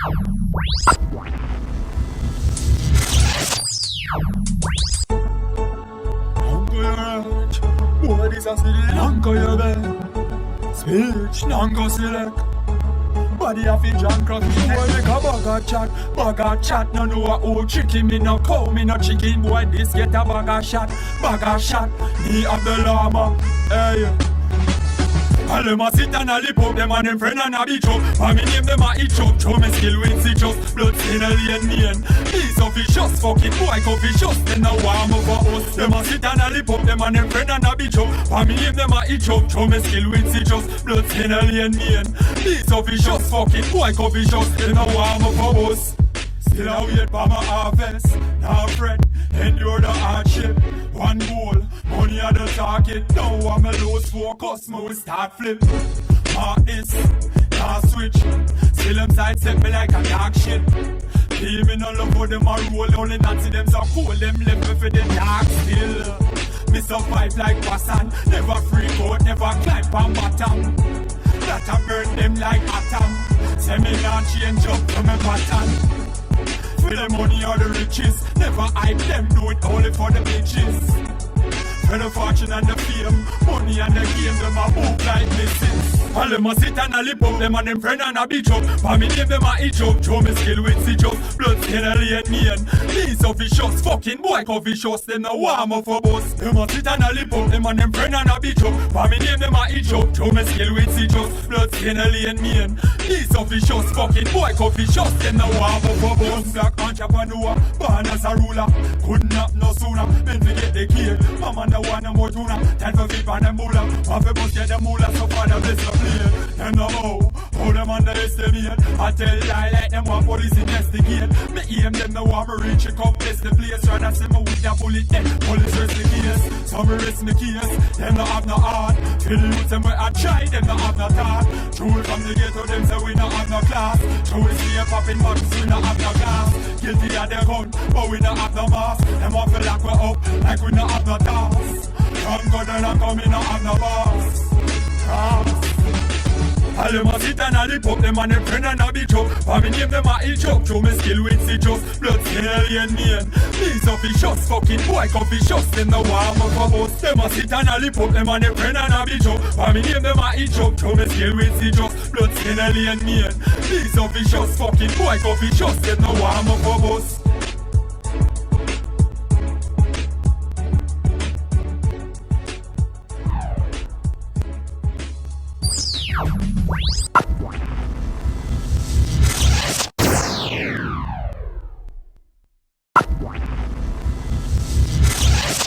Boy, this a silly Nanko you bet. Switch, Nanko select. Body a fi John Cross. Boy, make a bag a chat. No know a old chicken, me no cow, me no chicken. Boy, this get a bag a shot. Me have the llama. Hey. All them a sit and a lip up, them and them friend and a bitch up. For me name them a itch up, show me skill with citrus. Blood skin alien mean. These officials, fucking boy officials. Them no warm up for us. Them a sit and a lip up, them and them friend and a bitch up. For me name them a itch up, show me skill with citrus. Blood skin alien mean. These officials, fucking boy officials. Them no warm up for us. Still a wait for my harvest. Now fret, endure the hardship. One goal, money at the target. Now I'm a lose focus, me we start flip. Mark this, now switch. Still them side set me like a dark shit. Even no love for them a roll. Only not see them so cool, them left me for the dark still. Me survive like Passan. Never freak out, never climb on bottom. That I burn them like atom. Say me not change up from a pattern. For the money or the riches, never hype them, do it only for the bitches. For the fortune and the fame, money and the game, them a move like misses. All them a sit and a lip up, them and them friend and a bitch up. For me name them a itch up, show me skill with citrus. Blood skin alien mean. These officials, fucking boy officials, them no warm up for boss. Them a sit and a lip up, them and them friend and a bitch up. For me name them a itch up, show me skill with citrus. Blood skin alien mean. These officials, fucking boy officials, them no warm up for boss. Black entrepreneur, born as a ruler. Couldn't have no sooner, been to get the key. Mama no want no more tuna. Time for feet and the moolah. Half a bus get the moolah, so far the bless the play. Them no how them underestimate. I tell lie like them want police investigate. Me aim them no want me reach it, come bless the place. Rather see me with the bullet then police rest the case. Some rest the case, them no have no heart. Till the youth them where I try, them no have no thought. True from the ghetto, them say we no have no class. True is here popping bottles, we no have no glass. Guilty of their gun, but we no have no mask. Them want to lock we up, like we no have no task. Come go down and come, we no have no boss. All them a sit and a lip up, them and them friend and a bitch up. For me name them a itch up, show me skill with citrus. Blood skin alien mean. These officials, fucking boy officials, them no warm up for us. Them a sit and a lip up, them and them friend and a bitch up. For me name them a itch up, show me skill with citrus. Blood skin alien mean. These officials, fucking boy officials, them no warm up for us.